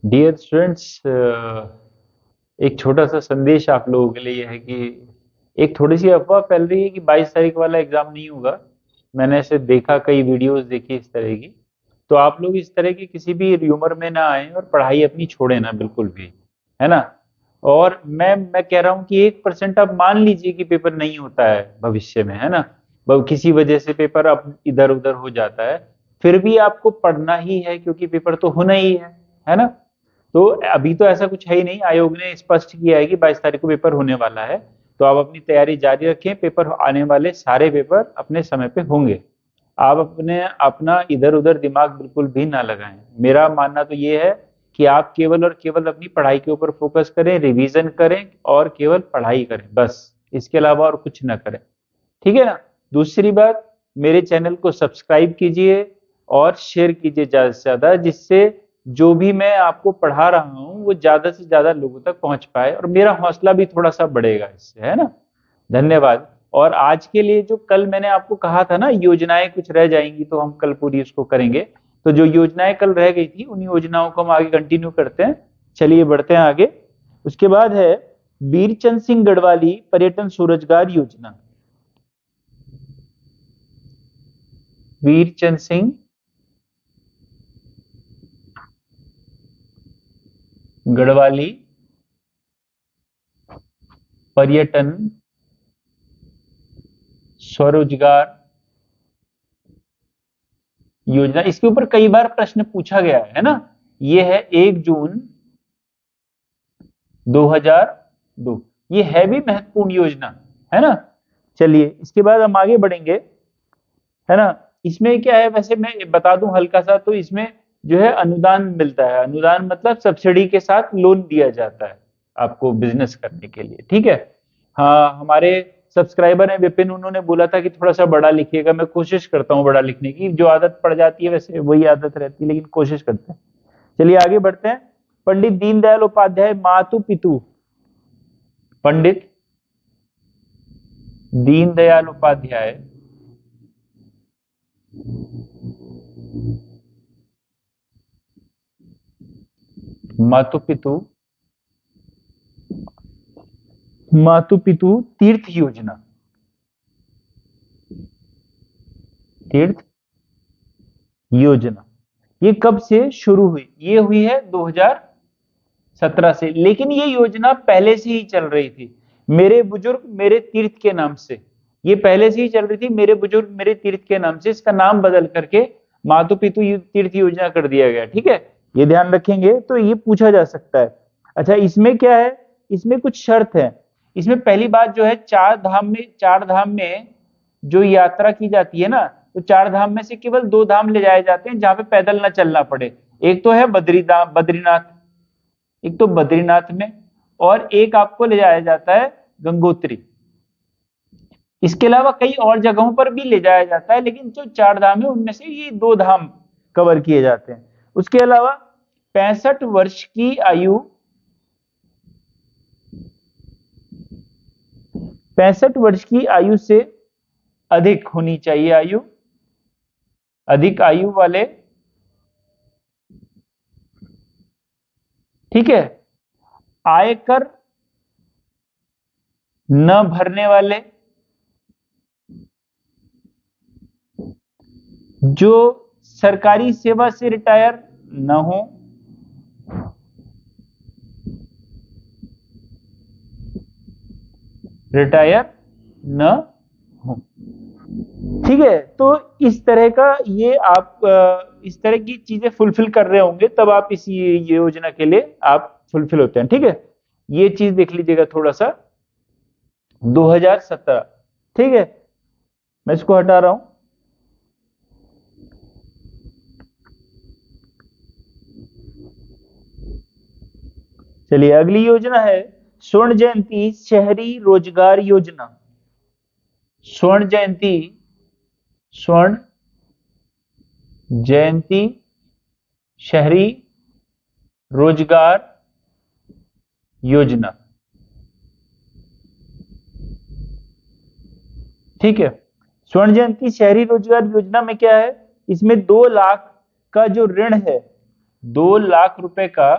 Dear students, एक छोटा सा संदेश आप लोगों के लिए है कि एक थोड़ी सी अफवाह फैल रही है कि 22 तारीख वाला एग्जाम नहीं होगा। मैंने ऐसे देखा, कई वीडियोस देखी इस तरह की। तो आप लोग इस तरह की किसी भी र्यूमर में ना आए और पढ़ाई अपनी छोड़े ना, बिल्कुल भी, है ना। और मैं कह रहा हूँ कि 1% आप मान लीजिए कि पेपर नहीं होता है भविष्य में, है ना। किसी वजह से पेपर अब इधर उधर हो जाता है, फिर भी आपको पढ़ना ही है क्योंकि पेपर तो होना ही है ना। तो अभी तो ऐसा कुछ है ही नहीं, आयोग ने स्पष्ट किया है कि 22 तारीख को पेपर होने वाला है। तो आप अपनी तैयारी जारी रखें, पेपर आने वाले सारे पेपर अपने समय पे होंगे। आप अपने अपना इधर उधर दिमाग बिल्कुल भी ना लगाएं। मेरा मानना तो ये है कि आप केवल और केवल अपनी पढ़ाई के ऊपर फोकस करें, रिवीजन करें और केवल पढ़ाई करें, बस। इसके अलावा और कुछ ना करें, ठीक है ना। दूसरी बात, मेरे चैनल को सब्सक्राइब कीजिए और शेयर कीजिए ज्यादा से ज्यादा, जिससे जो भी मैं आपको पढ़ा रहा हूँ वो ज्यादा से ज्यादा लोगों तक पहुंच पाए और मेरा हौसला भी थोड़ा सा बढ़ेगा इससे, है ना। धन्यवाद। और आज के लिए जो कल मैंने आपको कहा था ना, योजनाएं कुछ रह जाएंगी तो हम कल पूरी उसको करेंगे। तो जो योजनाएं कल रह गई थी, उन योजनाओं को हम आगे कंटिन्यू करते हैं। चलिए बढ़ते हैं आगे। उसके बाद है वीरचंद सिंह गढ़वाली पर्यटन स्वरोजगार योजना। वीरचंद सिंह गढ़वाली पर्यटन स्वरोजगार योजना, इसके ऊपर कई बार प्रश्न पूछा गया है ना। ये है 1 जून 2002। ये है भी महत्वपूर्ण योजना, है ना। चलिए इसके बाद हम आगे बढ़ेंगे, है ना। इसमें क्या है, वैसे मैं बता दूं हल्का सा, तो इसमें जो है अनुदान मिलता है। अनुदान मतलब सब्सिडी के साथ लोन दिया जाता है आपको बिजनेस करने के लिए, ठीक है। हाँ, हमारे सब्सक्राइबर हैं विपिन, उन्होंने बोला था कि थोड़ा सा बड़ा लिखिएगा। मैं कोशिश करता हूँ बड़ा लिखने की, जो आदत पड़ जाती है वैसे वही आदत रहती है, लेकिन कोशिश करते हैं। चलिए आगे बढ़ते हैं। पंडित दीनदयाल उपाध्याय मातु पितु। पंडित दीनदयाल उपाध्याय मातु पितु मातु पितु तीर्थ योजना। तीर्थ योजना ये कब से शुरू हुई? ये हुई है 2017 से, लेकिन ये योजना पहले से ही चल रही थी। मेरे बुजुर्ग मेरे तीर्थ के नाम से ये पहले से ही चल रही थी। मेरे बुजुर्ग मेरे तीर्थ के नाम से इसका नाम बदल करके मातु पितु तीर्थ योजना कर दिया गया, ठीक है। ये ध्यान रखेंगे तो ये पूछा जा सकता है। अच्छा, इसमें क्या है, इसमें कुछ शर्त है। इसमें पहली बात जो है, चार धाम में जो यात्रा की जाती है ना, तो 4 धाम में से केवल 2 धाम ले जाए जाते हैं जहां पे पैदल ना चलना पड़े। एक तो है बद्रीनाथ, एक तो बद्रीनाथ में, और एक आपको ले जाया जाता है गंगोत्री। इसके अलावा कई और जगहों पर भी ले जाया जाता है, लेकिन जो 4 धाम है उनमें से ये 2 धाम कवर किए जाते हैं। उसके अलावा 65 वर्ष की आयु 65 वर्ष की आयु से अधिक होनी चाहिए। अधिक आयु वाले, ठीक है। आयकर न भरने वाले, जो सरकारी सेवा से रिटायर न हो, रिटायर न हो, ठीक है। तो इस तरह का ये आप इस तरह की चीजें फुलफिल कर रहे होंगे, तब आप इस ये योजना के लिए आप फुलफिल होते हैं, ठीक है। ये चीज देख लीजिएगा थोड़ा सा, 2017, ठीक है। मैं इसको हटा रहा हूं। चलिए अगली योजना है स्वर्ण जयंती शहरी रोजगार योजना। स्वर्ण जयंती स्वर्ण जयंती शहरी रोजगार योजना, ठीक है। स्वर्ण जयंती शहरी रोजगार योजना में क्या है, इसमें 2 लाख का जो ऋण है, 2 लाख रुपए का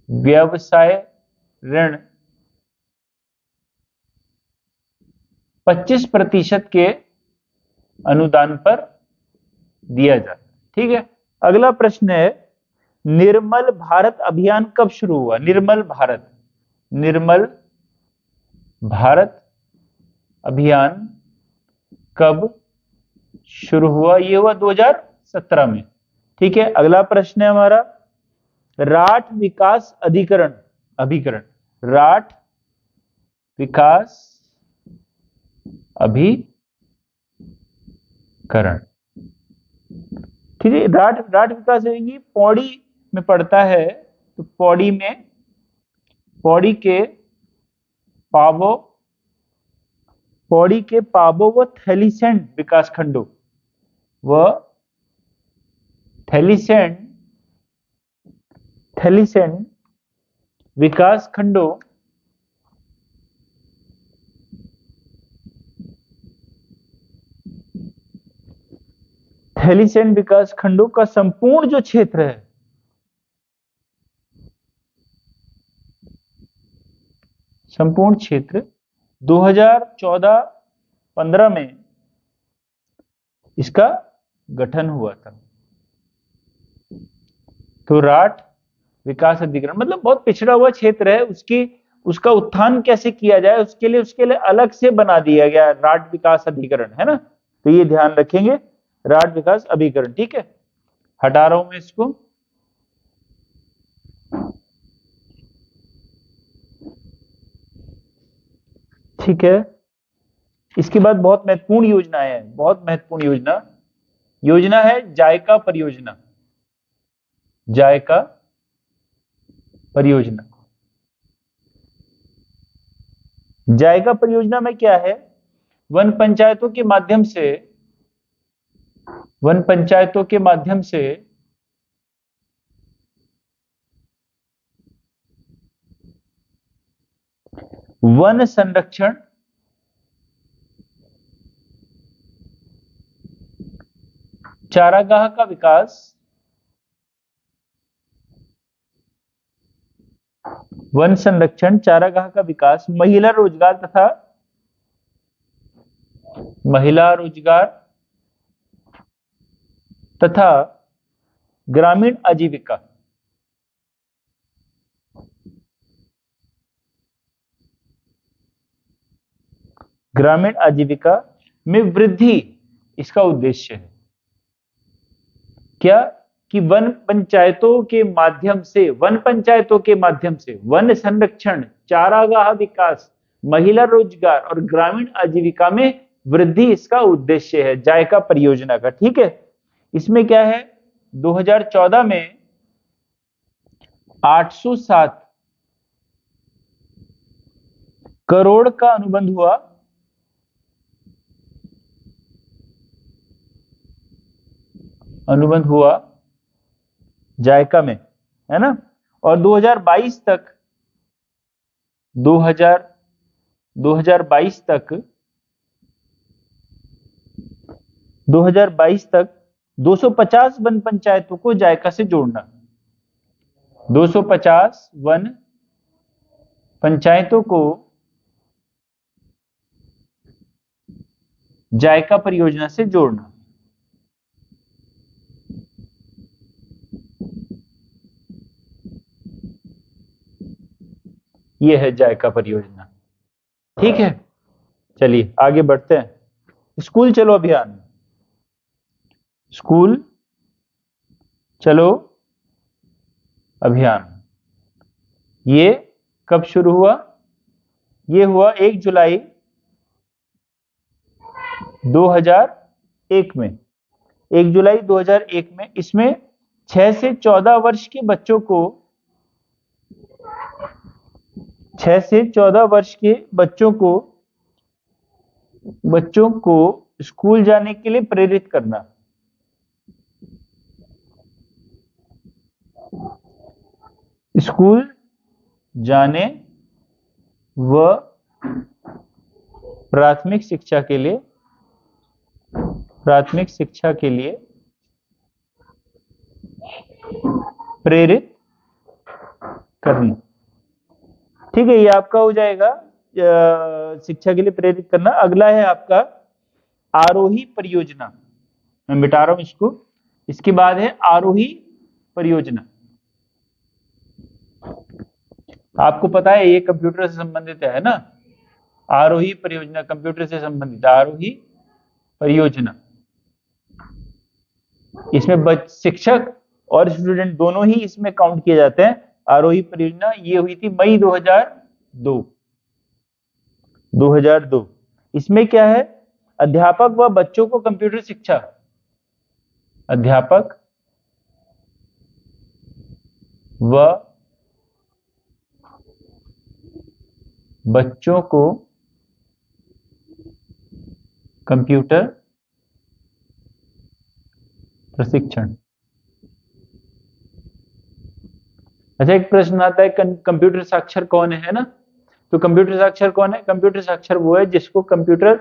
व्यवसाय ऋण 25% के अनुदान पर दिया जाता है। ठीक है, अगला प्रश्न है, निर्मल भारत अभियान कब शुरू हुआ? निर्मल भारत अभियान कब शुरू हुआ? ये हुआ 2017 में। ठीक है, अगला प्रश्न है हमारा, राठ विकास अभिकरण राठ विकास अभिकरण। ठीक है, राठ विकास ये पौड़ी में पड़ता है, तो पौड़ी के पाबो व थैलीसैंड विकास खंडों थैलीसैंड विकास खंडों का संपूर्ण जो क्षेत्र है, संपूर्ण क्षेत्र 2014-15 में इसका गठन हुआ था। तो राठ विकास अधिकरण मतलब बहुत पिछड़ा हुआ क्षेत्र है, उसका उत्थान कैसे किया जाए, उसके लिए अलग से बना दिया गया राठ विकास अधिकरण, है ना। तो ये ध्यान रखेंगे, राठ विकास अभिकरण। ठीक है, हटा रहा हूं मैं इसको। ठीक है, इसके बाद बहुत महत्वपूर्ण योजनाएं हैं, बहुत महत्वपूर्ण योजना है जायका परियोजना। जायका परियोजना में क्या है, वन पंचायतों के माध्यम से वन संरक्षण, चारागाह का विकास, महिला रोजगार तथा ग्रामीण आजीविका में वृद्धि इसका उद्देश्य है। क्या कि वन पंचायतों के माध्यम से वन संरक्षण, चारागाह विकास, महिला रोजगार और ग्रामीण आजीविका में वृद्धि इसका उद्देश्य है जायका परियोजना का। ठीक है, इसमें क्या है, 2014 में 807 करोड़ का अनुबंध हुआ जायका में, है ना। और 2022 तक 250 वन पंचायतों को जायका से जोड़ना, 250 वन पंचायतों को जायका परियोजना से जोड़ना। यह है जायका परियोजना। ठीक है, चलिए आगे बढ़ते हैं। स्कूल चलो अभियान, स्कूल चलो अभियान ये कब शुरू हुआ? ये हुआ 1 जुलाई 2001 में। 1 जुलाई 2001 में इसमें 6 से 14 वर्ष के बच्चों को 6 से 14 वर्ष के बच्चों को स्कूल जाने के लिए प्रेरित करना। स्कूल जाने व प्राथमिक शिक्षा के लिए प्रेरित करनी। ठीक है, ये आपका हो जाएगा शिक्षा के लिए प्रेरित करना। अगला है आपका आरोही परियोजना। मैं मिटा रहा हूं इसको। इसके बाद है आरोही परियोजना। आपको पता है ये कंप्यूटर से संबंधित है ना। आरोही परियोजना कंप्यूटर से संबंधित, आरोही परियोजना। इसमें शिक्षक और स्टूडेंट दोनों ही इसमें काउंट किए जाते हैं। आरोही परियोजना ये हुई थी मई 2002। इसमें क्या है, अध्यापक व बच्चों को कंप्यूटर शिक्षा, अध्यापक व बच्चों को कंप्यूटर प्रशिक्षण। अच्छा, एक प्रश्न आता है कंप्यूटर साक्षर कौन है ना। तो कंप्यूटर साक्षर कौन है? कंप्यूटर साक्षर वो है जिसको कंप्यूटर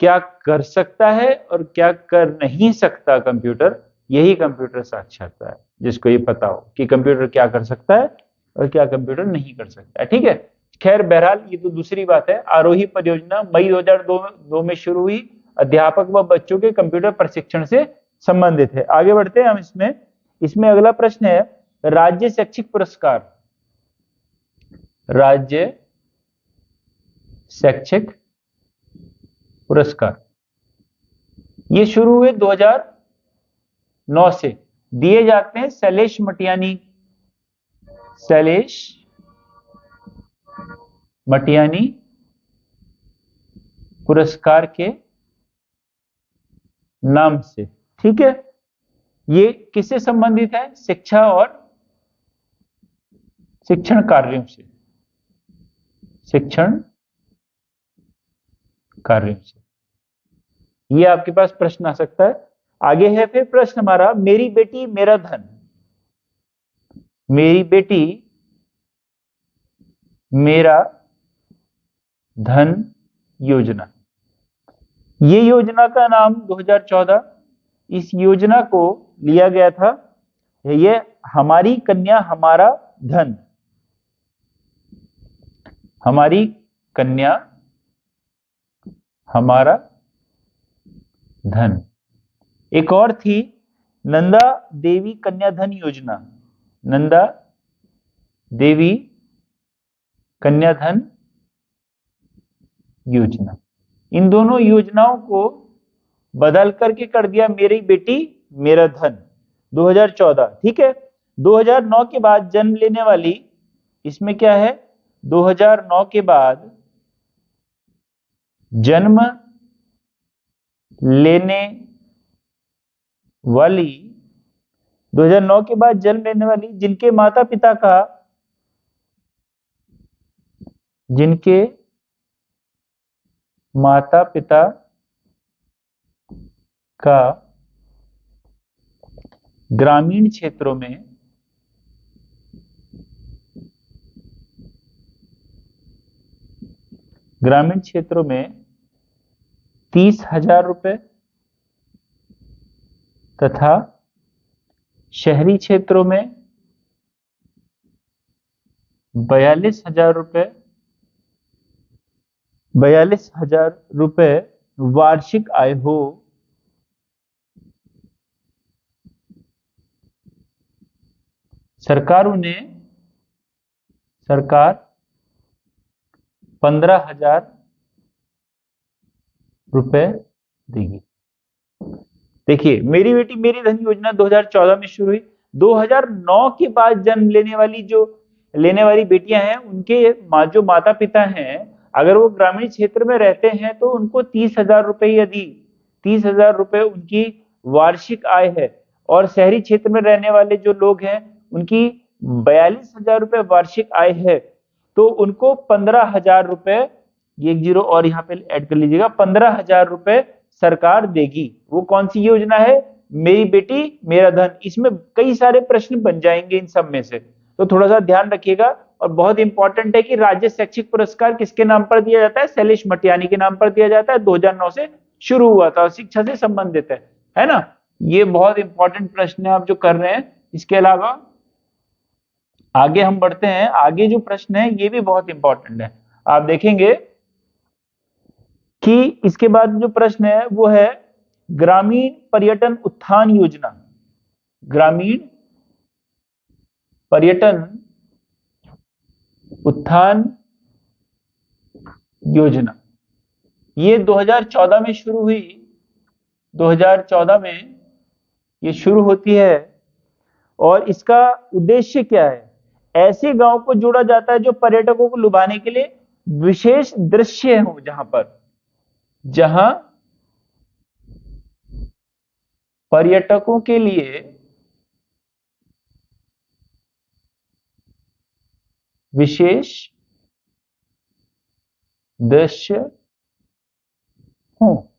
क्या कर सकता है और क्या कर नहीं सकता कंप्यूटर, यही कंप्यूटर साक्षरता है। जिसको ये पता हो कि कंप्यूटर क्या कर सकता है और क्या कंप्यूटर नहीं कर सकता है। ठीक है, खैर बहरहाल ये तो दूसरी बात है। आरोही परियोजना मई 2002 में शुरू हुई, अध्यापक व बच्चों के कंप्यूटर प्रशिक्षण से संबंधित है। आगे बढ़ते हैं हम इसमें अगला प्रश्न है राज्य शैक्षिक पुरस्कार। राज्य शैक्षिक पुरस्कार ये शुरू हुए 2009 से, दिए जाते हैं शैलेश मटियानी पुरस्कार के नाम से। ठीक है, ये किससे संबंधित है? शिक्षा और शिक्षण कार्यों से, शिक्षण कार्यों से। ये आपके पास प्रश्न आ सकता है। आगे है फिर प्रश्न हमारा मेरी बेटी मेरा धन। मेरी बेटी मेरा धन योजना। ये योजना का नाम 2014 इस योजना को लिया गया था। ये हमारी कन्या हमारा धन, हमारी कन्या हमारा धन। एक और थी नंदा देवी कन्या धन योजना, नंदा देवी कन्या धन योजना। इन दोनों योजनाओं को बदल करके कर दिया मेरी बेटी मेरा धन 2014। ठीक है, 2009 के बाद जन्म लेने वाली, इसमें क्या है 2009 के बाद जन्म लेने वाली, 2009 के बाद जन्म लेने वाली जिनके माता पिता का ग्रामीण क्षेत्रों में ग्रामीण क्षेत्रों में 30,000 रुपए तथा शहरी क्षेत्रों में 42,000 रुपए वार्षिक आय हो, सरकार 15,000 रुपए देगी। देखिए, मेरी बेटी मेरी धन योजना 2014 में शुरू हुई। 2009 के बाद जन्म लेने वाली बेटियां हैं, उनके जो माता पिता हैं, अगर वो ग्रामीण क्षेत्र में रहते हैं तो उनको 30,000 रुपए, यदि 30,000 रुपए उनकी वार्षिक आय है, और शहरी क्षेत्र में रहने वाले जो लोग हैं उनकी 42,000 रुपए वार्षिक आय है, तो उनको 15,000 रुपए, ये एक जीरो और यहाँ पे ऐड कर लीजिएगा, 15,000 रुपए सरकार देगी। वो कौन सी योजना है? मेरी बेटी मेरा धन। इसमें कई सारे प्रश्न बन जाएंगे इन सब में से, तो थोड़ा सा ध्यान रखिएगा। और बहुत इंपॉर्टेंट है कि राज्य शैक्षिक पुरस्कार किसके नाम पर दिया जाता है? शैलेश मटियानी के नाम पर दिया जाता है। 2009 से शुरू हुआ था और शिक्षा से संबंधित है ना। ये बहुत इंपॉर्टेंट प्रश्न है आप जो कर रहे हैं। इसके अलावा आगे हम बढ़ते हैं। आगे जो प्रश्न है ये भी बहुत इंपॉर्टेंट है। आप देखेंगे कि इसके बाद जो प्रश्न है वो है ग्रामीण पर्यटन उत्थान योजना। ग्रामीण पर्यटन उत्थान योजना ये 2014 में शुरू हुई। 2014 में ये शुरू होती है और इसका उद्देश्य क्या है? ऐसे गांव को जोड़ा जाता है जो पर्यटकों को लुभाने के लिए विशेष दृश्य हो, जहां पर्यटकों के लिए विशेष दृश्य हो।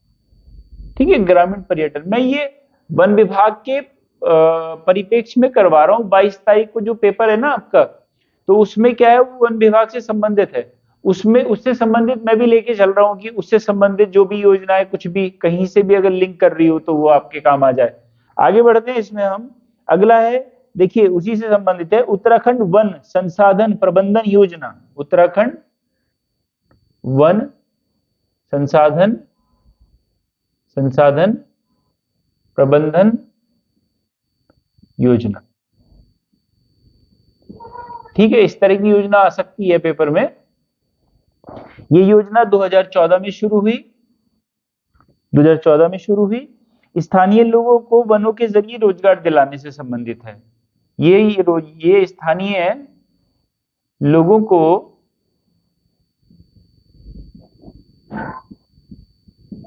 ठीक है, ग्रामीण पर्यटन। मैं ये वन विभाग के परिप्रेक्ष्य में करवा रहा हूं। 22 तारीख को जो पेपर है ना आपका, तो उसमें क्या है, वो वन विभाग से संबंधित है। उसमें उससे संबंधित मैं भी लेके चल रहा हूं कि उससे संबंधित जो भी योजना है, कुछ भी कहीं से भी अगर लिंक कर रही हो तो वो आपके काम आ जाए। आगे बढ़ते हैं इसमें हम। अगला है, देखिए उसी से संबंधित है, उत्तराखंड वन संसाधन प्रबंधन योजना। उत्तराखंड वन संसाधन प्रबंधन योजना। ठीक है, इस तरह की योजना आ सकती है पेपर में। ये योजना 2014 में शुरू हुई। 2014 में शुरू हुई। स्थानीय लोगों को वनों के जरिए रोजगार दिलाने से संबंधित है। ये स्थानीय लोगों को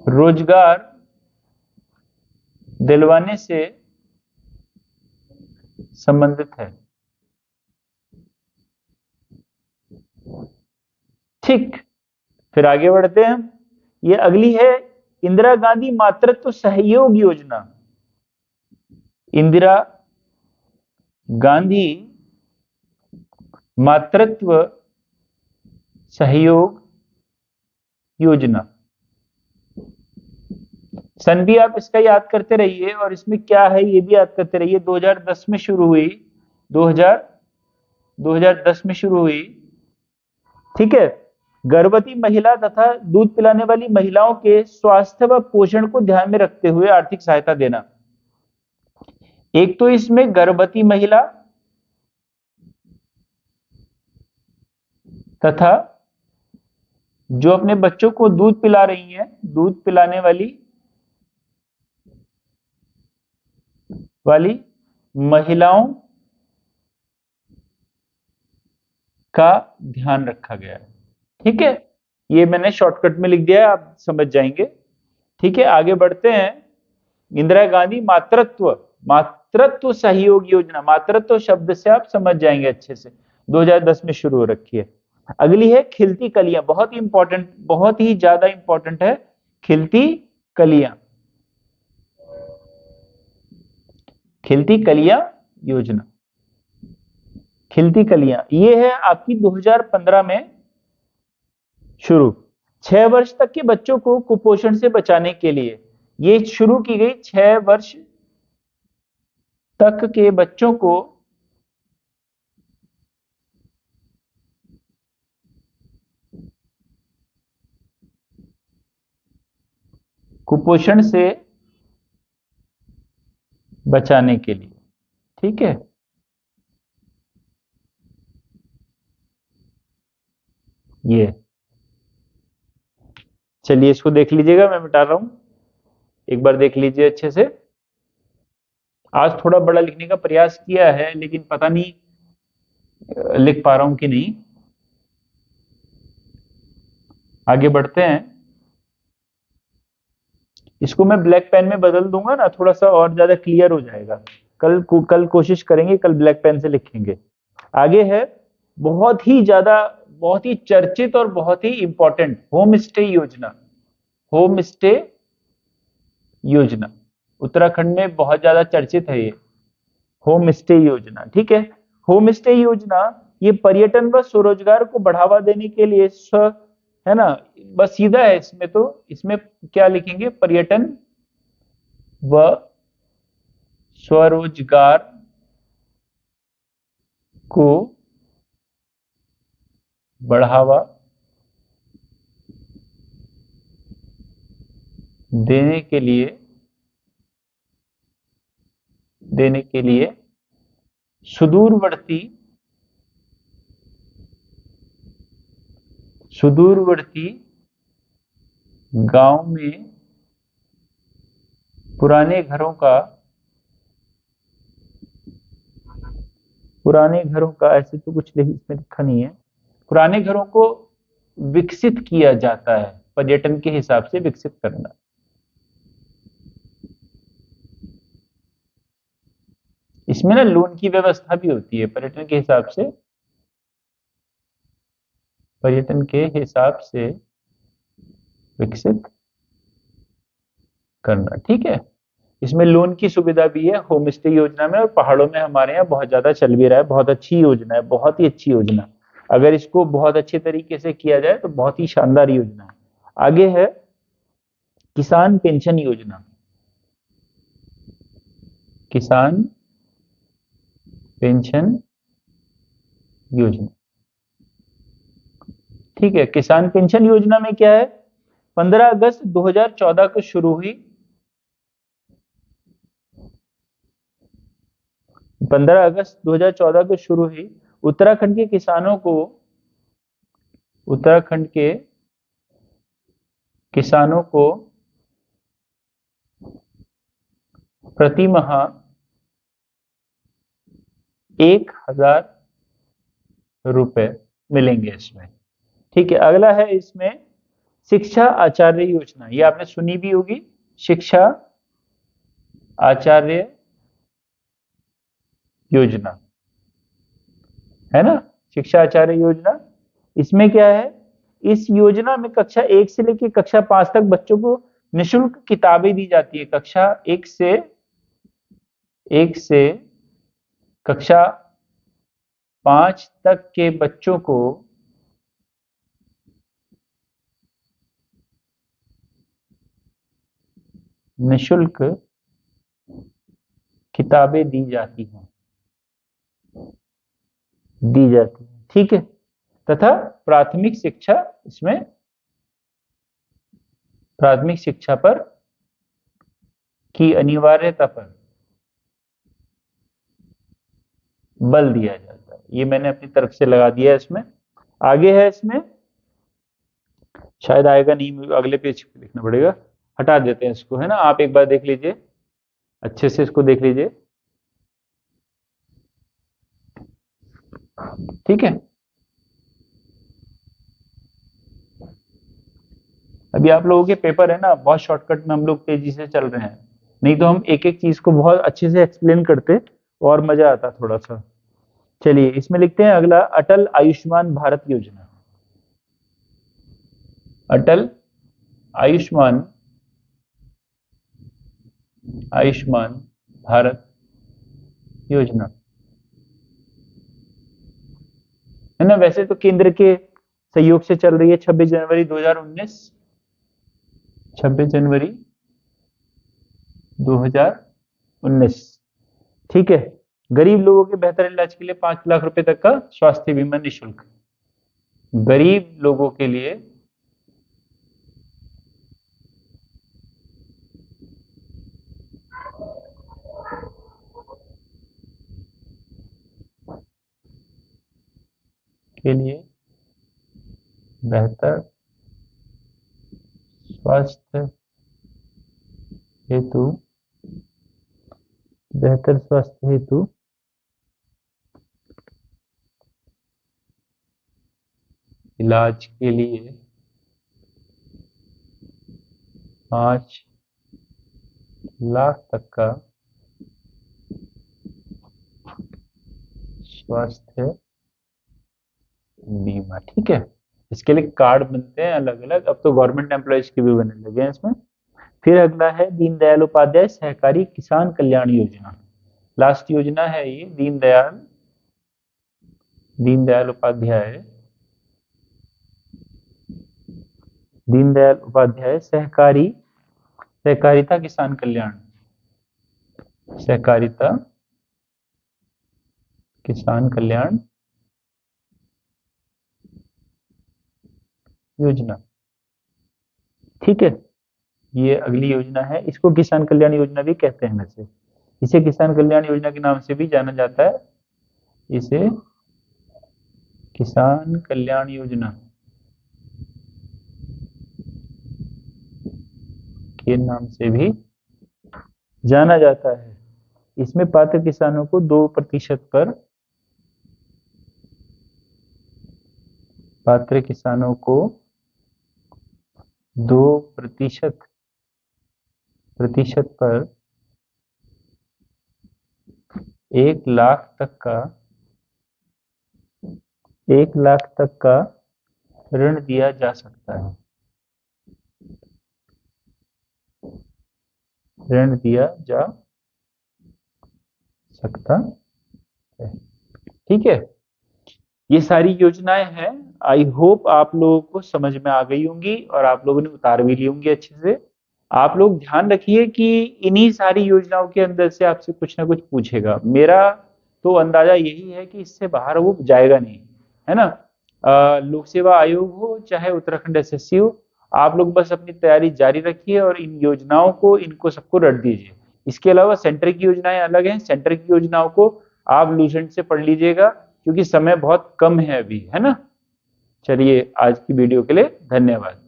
रोजगार दिलवाने से संबंधित है। ठीक, फिर आगे बढ़ते हैं। ये अगली है इंदिरा गांधी मातृत्व सहयोग योजना। इंदिरा गांधी मातृत्व सहयोग योजना। सन भी आप इसका याद करते रहिए और इसमें क्या है ये भी याद करते रहिए। 2010 में शुरू हुई। 2010 में शुरू हुई। ठीक है, गर्भवती महिला तथा दूध पिलाने वाली महिलाओं के स्वास्थ्य व पोषण को ध्यान में रखते हुए आर्थिक सहायता देना। एक तो इसमें गर्भवती महिला तथा जो अपने बच्चों को दूध पिला रही हैं, दूध पिलाने वाली महिलाओं का ध्यान रखा गया है। ठीक है, ये मैंने शॉर्टकट में लिख दिया है, आप समझ जाएंगे। ठीक है, आगे बढ़ते हैं। इंदिरा गांधी मातृत्व सहयोग योजना। मातृत्व शब्द से आप समझ जाएंगे अच्छे से, 2010 में शुरू हो रखी है। अगली है खिलती कलियां। बहुत ही इंपॉर्टेंट, बहुत ही ज्यादा इंपॉर्टेंट है खिलती कलियां। खिलती कलियां योजना। खिलती कलियां ये है आपकी 2015 में शुरू। 6 वर्ष तक के बच्चों को कुपोषण से बचाने के लिए ये शुरू की गई। 6 वर्ष तक के बच्चों को कुपोषण से बचाने के लिए। ठीक है, ये चलिए इसको देख लीजिएगा, मैं मिटा रहा हूं, एक बार देख लीजिए अच्छे से। आज थोड़ा बड़ा लिखने का प्रयास किया है लेकिन पता नहीं लिख पा रहा हूं कि नहीं। आगे बढ़ते हैं। इसको मैं ब्लैक पेन में बदल दूंगा ना, थोड़ा सा और ज्यादा क्लियर हो जाएगा। कल कोशिश करेंगे, कल ब्लैक पेन से लिखेंगे। आगे है बहुत ही ज्यादा, बहुत ही चर्चित और बहुत ही इंपॉर्टेंट होम स्टे योजना। होम स्टे योजना उत्तराखंड में बहुत ज्यादा चर्चित है ये होम स्टे योजना। ठीक है, होम स्टे योजना ये पर्यटन व स्वरोजगार को बढ़ावा देने के लिए है ना, बस सीधा है इसमें। तो इसमें क्या लिखेंगे, पर्यटन व स्वरोजगार को बढ़ावा देने के लिए सुदूरवर्ती गांव में पुराने घरों का ऐसे तो कुछ इसमें लिखा नहीं है, पुराने घरों को विकसित किया जाता है, पर्यटन के हिसाब से विकसित करना। इसमें ना लोन की व्यवस्था भी होती है, पर्यटन के हिसाब से विकसित करना, ठीक है। इसमें लोन की सुविधा भी है होम स्टे योजना में, और पहाड़ों में हमारे यहाँ बहुत ज्यादा चल भी रहा है। बहुत अच्छी योजना है, बहुत ही अच्छी योजना। अगर इसको बहुत अच्छे तरीके से किया जाए तो बहुत ही शानदार योजना है। आगे है किसान पेंशन योजना। किसान पेंशन योजना, ठीक है। किसान पेंशन योजना में क्या है, 15 अगस्त 2014 को शुरू हुई। 15 अगस्त 2014 को शुरू हुई। उत्तराखंड के किसानों को प्रति माह 1,000 रुपए मिलेंगे इसमें, ठीक है। अगला है इसमें शिक्षा आचार्य योजना, ये आपने सुनी भी होगी, शिक्षा आचार्य योजना, है ना, शिक्षा आचार्य योजना। इसमें क्या है, इस योजना में कक्षा 1 से लेकर कक्षा 5 तक बच्चों को निःशुल्क किताबें दी जाती है। कक्षा 1 से कक्षा 5 तक के बच्चों को निःशुल्क किताबें दी जाती हैं, ठीक है। तथा प्राथमिक शिक्षा पर की अनिवार्यता पर बल दिया जाता है। ये मैंने अपनी तरफ से लगा दिया है इसमें। आगे है, इसमें शायद आएगा नहीं, अगले पेज पे लिखना पड़ेगा, हटा देते हैं इसको, है ना। आप एक बार देख लीजिए, अच्छे से इसको देख लीजिए, ठीक है। अभी आप लोगों के पेपर है ना, बहुत शॉर्टकट में हम लोग तेजी से चल रहे हैं, नहीं तो हम एक एक चीज को बहुत अच्छे से एक्सप्लेन करते और मजा आता थोड़ा सा। चलिए इसमें लिखते हैं अगला, अटल आयुष्मान भारत योजना। अटल आयुष्मान भारत योजना, है ना। वैसे तो केंद्र के सहयोग से चल रही है, 26 जनवरी 2019, 26 जनवरी 2019, ठीक है। गरीब लोगों के बेहतर इलाज के लिए 5 लाख रुपए तक का स्वास्थ्य बीमा निःशुल्क, गरीब लोगों के लिए बेहतर स्वास्थ्य हेतु इलाज के लिए 5 लाख तक का स्वास्थ्य बीमा, ठीक है। इसके लिए कार्ड बनते हैं अलग अलग, अब तो गवर्नमेंट एम्प्लॉयज के भी बनने लगे हैं इसमें। फिर अगला है दीनदयाल उपाध्याय सहकारी किसान कल्याण योजना। लास्ट योजना है ये, दीनदयाल उपाध्याय सहकारिता किसान कल्याण, सहकारिता किसान कल्याण योजना। ठीक है, ये अगली योजना है, इसको किसान कल्याण योजना भी कहते हैं वैसे। इसे किसान कल्याण योजना के नाम से भी जाना जाता है, इसे किसान कल्याण योजना के नाम से भी जाना जाता है। इसमें पात्र किसानों को 2% पर, पात्र किसानों को 2% पर 1 लाख तक का, 1 लाख तक का ऋण दिया जा सकता है, ऋण दिया जा सकता है। ठीक है, ये सारी योजनाएं हैं। आई होप आप लोगों को समझ में आ गई होंगी और आप लोगों ने उतार भी ली होंगी अच्छे से। आप लोग ध्यान रखिए कि इन्हीं सारी योजनाओं के अंदर से आपसे कुछ ना कुछ पूछेगा। मेरा तो अंदाजा यही है कि इससे बाहर वो जाएगा नहीं, है ना। लोक सेवा आयोग हो चाहे उत्तराखंड एसएससी हो, आप लोग बस अपनी तैयारी जारी रखिए और इन योजनाओं को, इनको सबको रट दीजिए। इसके अलावा सेंटर की योजनाएं अलग हैं, सेंटर की योजनाओं को आप लूसेंट से पढ़ लीजिएगा क्योंकि समय बहुत कम है अभी, है ना। चलिए, आज की वीडियो के लिए धन्यवाद।